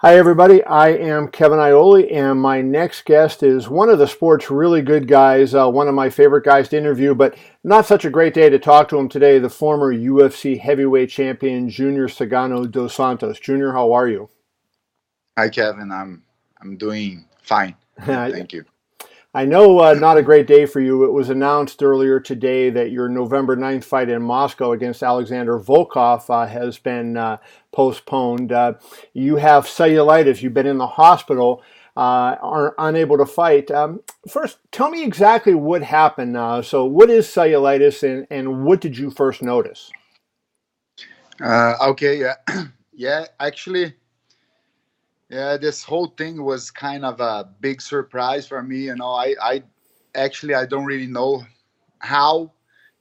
Hi, everybody. I am Kevin Iole, and my next guest is one of the sport's really good guys, one of my favorite guys to interview, but not such a great day to talk to him today, the former UFC heavyweight champion, Junior dos Santos. Junior, how are you? Hi, Kevin. I'm doing fine. Thank you. I know not a great day for you. It was announced earlier today that your November 9th fight in Moscow against Alexander Volkov has been postponed. You have cellulitis. You've been in the hospital, are unable to fight. First, tell me exactly what happened. So, what is cellulitis and what did you first notice? Okay, yeah, yeah. Actually, yeah. This whole thing was kind of a big surprise for me. I don't really know how.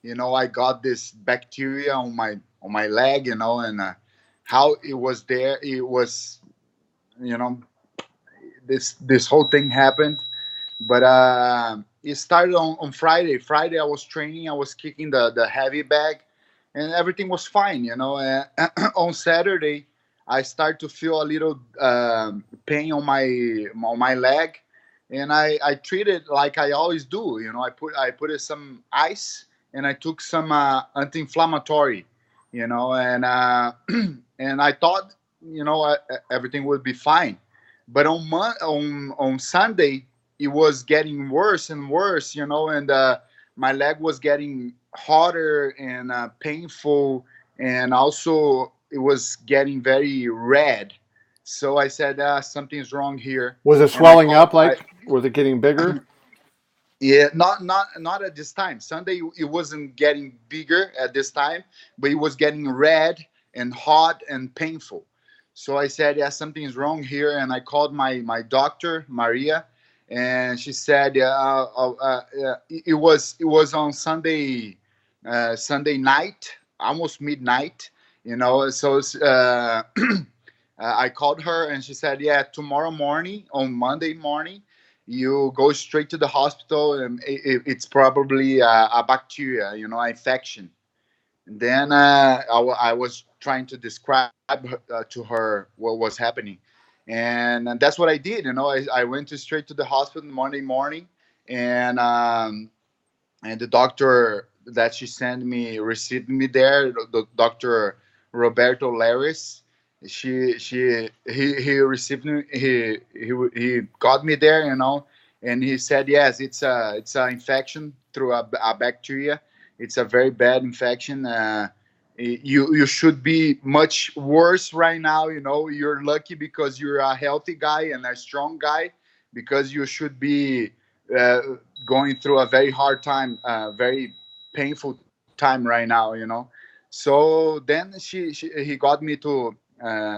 I got this bacteria on my leg. And how it was there. It was, you know, this whole thing happened. But it started on Friday. Friday, I was training. I was kicking the heavy bag, and everything was fine. On Saturday, I start to feel a little pain on my leg, and I treat it like I always do. I put some ice, and I took some anti-inflammatory. And and I thought everything would be fine. But on Sunday, it was getting worse and worse, and my leg was getting hotter and painful, and also it was getting very red. So I said, something's wrong here, Was it and I swelling called. up? Was it getting bigger? Yeah, not at this time. Sunday it wasn't getting bigger at this time, but it was getting red and hot and painful. So I said, yeah, something's wrong here, and I called my doctor, Maria, and she said, it was on Sunday night, almost midnight. So I called her, and she said, yeah, tomorrow morning, on Monday morning, you go straight to the hospital, and it's probably a bacteria, infection. And then I was trying to describe to her what was happening, and that's what I did. I went straight to the hospital Monday morning, and the doctor that she sent me received me there, the Dr. Roberto Laris. He received me. He got me there, and he said, yes, it's a infection through a bacteria. It's a very bad infection. You should be much worse right now. You're lucky because you're a healthy guy and a strong guy, because you should be uh, going through a very hard time, very painful time right now. So then he got me to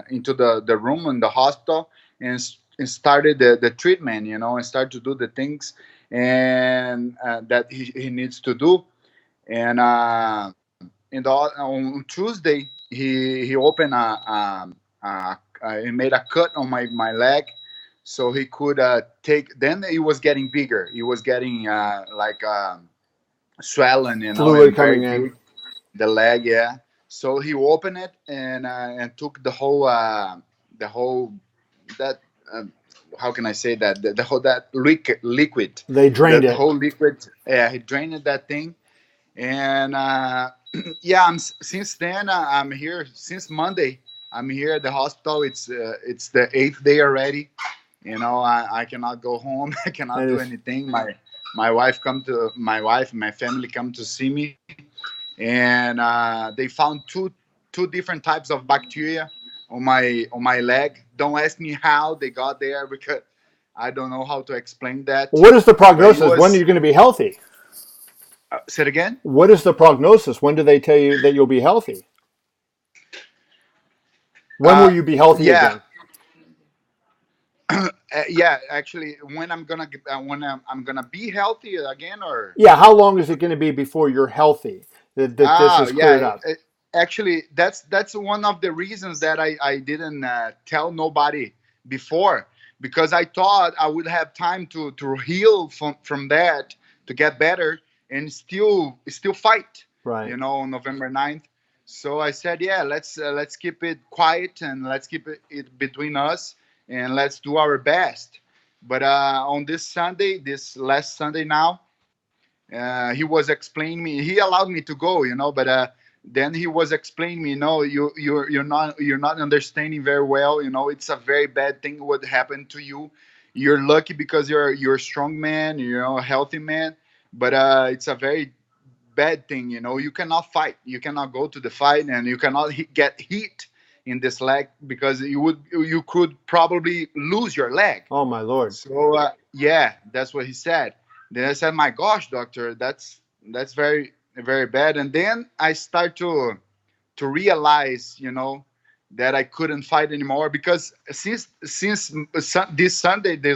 into the room in the hospital, and started the treatment, and started to do the things and that he needs to do. And on Tuesday, he opened he made a cut on my leg, so he could take. Then it was getting bigger. It was getting like swollen, Fluid and very coming in. big. The leg, yeah. So he opened it, and took the whole that. How can I say that the whole that liquid, They drained that it. whole liquid? Yeah, he drained that thing, and yeah, since then I'm here since Monday. I'm here at the hospital. It's the eighth day already. I cannot go home. I cannot That do is. anything. My wife and my family come to see me, and they found two different types of bacteria on my leg. Don't ask me how they got there, because I don't know how to explain that. What is the But it prognosis? When are was. you going to be healthy? Say it again. What is the prognosis? When do they tell you that you'll be healthy? When will Uh, you be healthy yeah, again? yeah. Actually, when I'm gonna be healthy again, or Yeah, how long is it going to be before you're healthy? That this is cleared yeah. up. Actually, that's one of the reasons that I didn't tell nobody before, because I thought I would have time to heal from that, to get better, and still fight. Right. On November 9th. So I said, yeah, let's keep it quiet, and let's keep it between us. and let's do our best. But on this Sunday, this last Sunday now, he was explaining me. He allowed me to go, but then he was explaining me, you're not understanding very well. It's a very bad thing what happened to you. You're lucky because you're a strong man, a healthy man, but it's a very bad thing. You cannot fight. You cannot go to the fight, and you cannot get hit in this leg because you could probably lose your leg. Oh my Lord. So yeah, that's what he said. Then I said, "My gosh, doctor, that's very very bad." And then I start to realize, that I couldn't fight anymore because this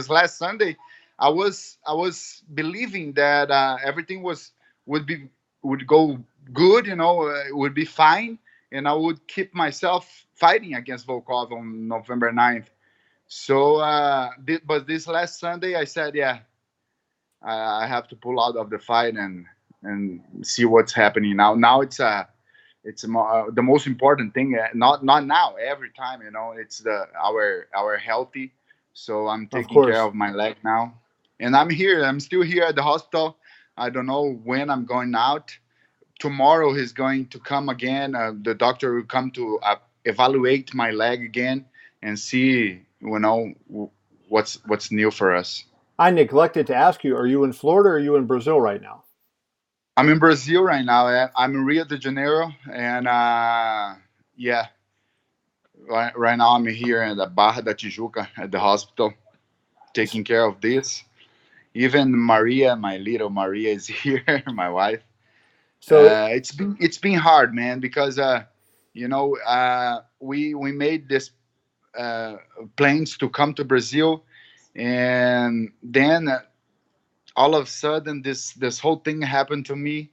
last Sunday, I was believing that everything would be would go good, would be fine, and I would keep myself fighting against Volkov on November 9th. So, but this last Sunday, I said, yeah, I have to pull out of the fight and see what's happening now. Now the most important thing. Not now. Every time, it's our healthy. So I'm Of taking care course. of my leg now, and I'm here. I'm still here at the hospital. I don't know when I'm going out. Tomorrow he's going to come again. The doctor will come to evaluate my leg again and see, what's new for us. I neglected to ask you, are you in Florida or are you in Brazil right now? I'm in Brazil right now. I'm in Rio de Janeiro, and yeah, right now I'm here in the Barra da Tijuca at the hospital taking care of this. Even Maria, my little Maria, is here, my wife. So It's been hard, man, because we made this uh, plans to come to Brazil, and then all of a sudden this whole thing happened to me,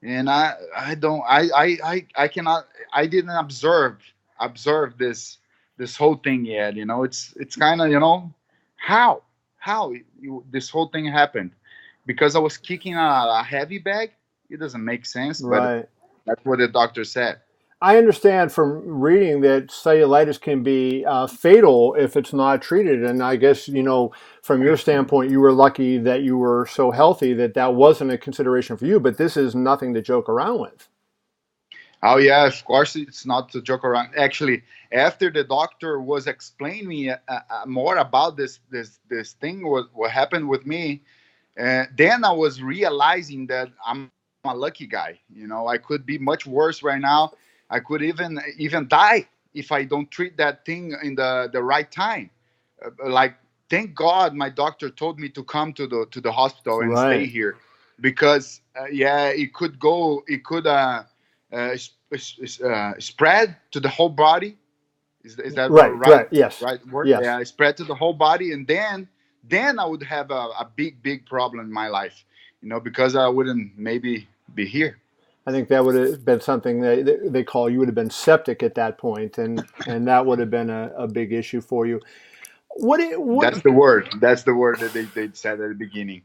and I don't I cannot, I didn't observe this whole thing yet. It's kind of, how this whole thing happened, because I was kicking a heavy bag. It doesn't make sense, but right. that's what the doctor said. I understand from reading that cellulitis can be fatal if it's not treated. And I guess, from your standpoint, you were lucky that you were so healthy that that wasn't a consideration for you. But this is nothing to joke around with. Oh yeah, of course it's not to joke around. Actually, after the doctor was explaining me more about this thing, what happened with me, then I was realizing that I'm a lucky guy. I could be much worse right now. I could even die if I don't treat that thing in the right time. Like, thank God my doctor told me to come to the hospital and stay Right. here, because yeah, it could spread to the whole body. Is that the Right. right Right. Yes. right word? Yes. Yeah, spread to the whole body, and then I would have a big problem in my life, because I wouldn't maybe be here. I think that would have been something they call, you would have been septic at that point, and that would have been a big issue for you. What That's the word that they said at the beginning.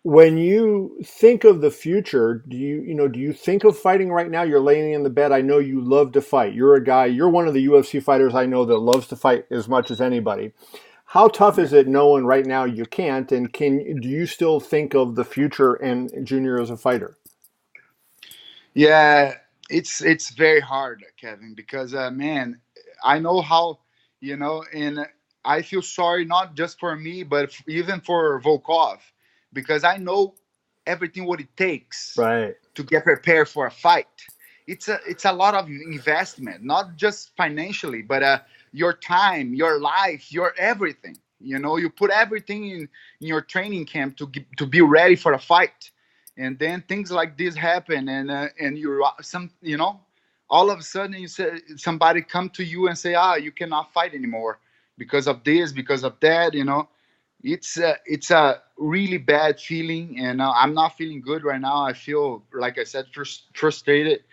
When you think of the future, do you think of fighting right now? You're laying in the bed. I know you love to fight. You're a guy. You're one of the UFC fighters I know that loves to fight as much as anybody. How tough is it knowing right now you can't? And do you still think of the future and Junior as a fighter? Yeah, it's very hard, Kevin, because man, I know how, and I feel sorry not just for me, but even for Volkov, because I know everything what it takes Right. to get prepared for a fight. It's a lot of investment, not just financially, but your time, your life, your everything. You put everything in your training camp to be ready for a fight, and then things like this happen, and all of a sudden you say somebody come to you and say, you cannot fight anymore because of this, because of that. It's a really bad feeling, and I'm not feeling good right now. I feel, like I said, frustrated,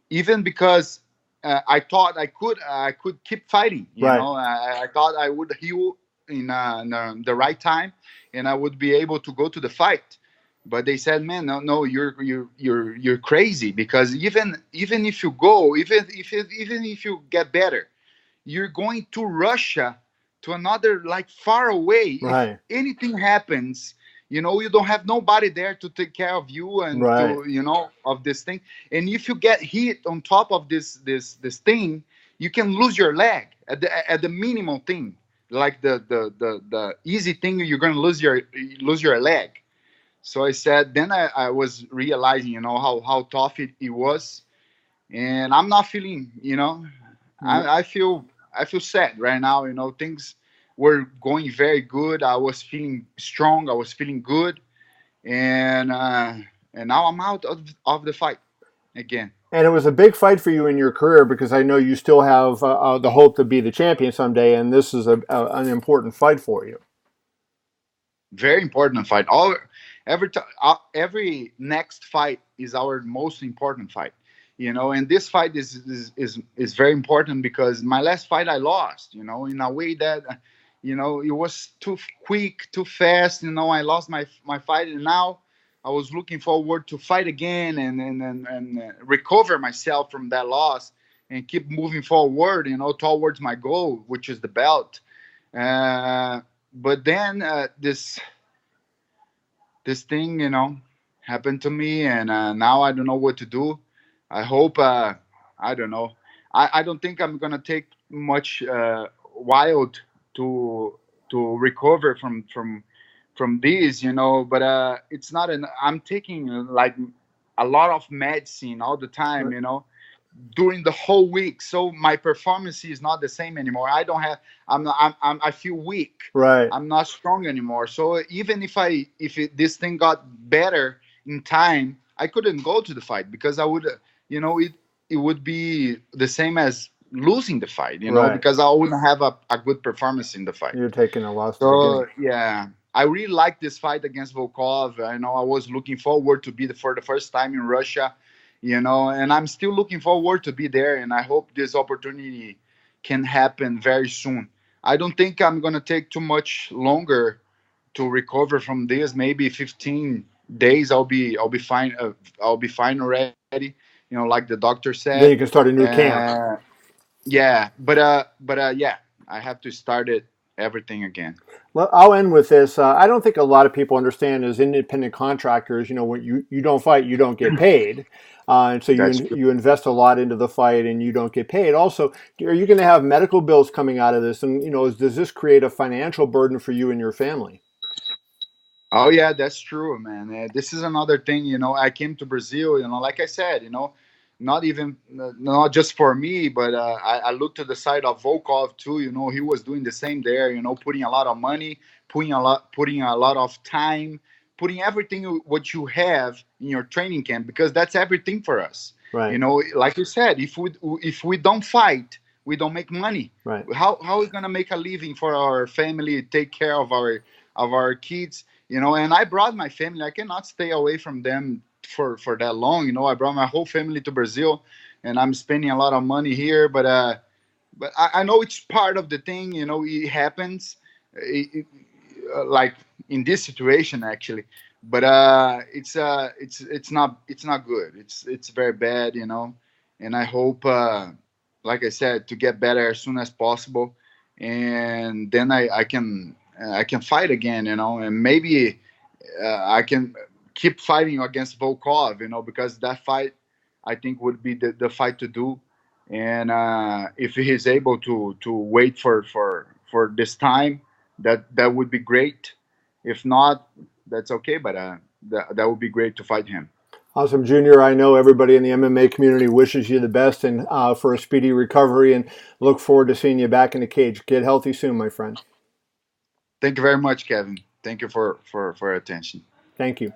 even because I thought I could keep fighting. Right. I thought I would heal in the right time, and I would be able to go to the fight. But they said, "Man, no, no, you're crazy, because even if you go, even if you get better, you're going to Russia to another, like far away. If Right. anything happens, you don't have nobody there to take care of you and Right. to, of this thing. And if you get hit on top of this thing, you can lose your leg at the minimal thing. Like the easy thing, you're gonna lose your leg. So I said, then I was realizing, how tough it was. And I'm not feeling, I feel sad right now. Things were going very good. I was feeling strong. I was feeling good, and now I'm out of the fight again. And it was a big fight for you in your career because I know you still have the hope to be the champion someday, and this is an important fight for you. Very important fight. Every next fight is our most important fight. And this fight is very important because my last fight I lost. In a way that, it was too quick, too fast. I lost my fight, and now I was looking forward to fight again and recover myself from that loss and keep moving forward. Towards my goal, which is the belt. But then this thing, happened to me, and now I don't know what to do. I hope, I don't know. I don't think I'm gonna take much while to recover from these, but it's not an. I'm taking like a lot of medicine all the time, during the whole week. So my performance is not the same anymore. I don't have. I feel weak. Right. I'm not strong anymore. So even this thing got better in time, I couldn't go to the fight because I would, it would be the same as losing the fight, Right. because I wouldn't have a good performance in the fight. You're taking a loss in the So beginning. yeah, I really like this fight against Volkov. I know I was looking forward to be for the first time in Russia, and I'm still looking forward to be there. And I hope this opportunity can happen very soon. I don't think I'm gonna take too much longer to recover from this. Maybe 15 days, I'll be fine. I'll be fine already. Like the doctor Then you said. can start a new camp. Uh, yeah, but yeah, I have to start it everything again. Well, I'll end with this. I don't think a lot of people understand as independent contractors, when you don't fight, you don't get paid. And so That's true. you invest a lot into the fight and you don't get paid. Also, are you going to have medical bills coming out of this? And, does this create a financial burden for you and your family? Oh yeah, that's true, man. This is another thing. I came to Brazil. Like I said, not just for me, but I looked to the side of Volkov too. He was doing the same there. Putting a lot of money, putting a lot of time, putting everything what you have in your training camp, because that's everything for us. Right. Like you said, if we don't fight, we don't make money. Right. How are we gonna make a living for our family, take care of our kids? And I brought my family. I cannot stay away from them for that long. I brought my whole family to Brazil, and I'm spending a lot of money here. But I know it's part of the thing. It happens, like in this situation actually. But it's not good. It's very bad. And I hope, like I said, to get better as soon as possible, and then I can fight again. And maybe I can keep fighting against Volkov, because that fight I think would be the fight to do. And if he's able to wait for this time, that would be great. If not, that's okay. But that would be great to fight him. Awesome, Junior. I know everybody in the MMA community wishes you the best and for a speedy recovery and look forward to seeing you back in the cage. Get healthy soon, my friend. Thank you very much, Kevin. Thank you for your attention. Thank you.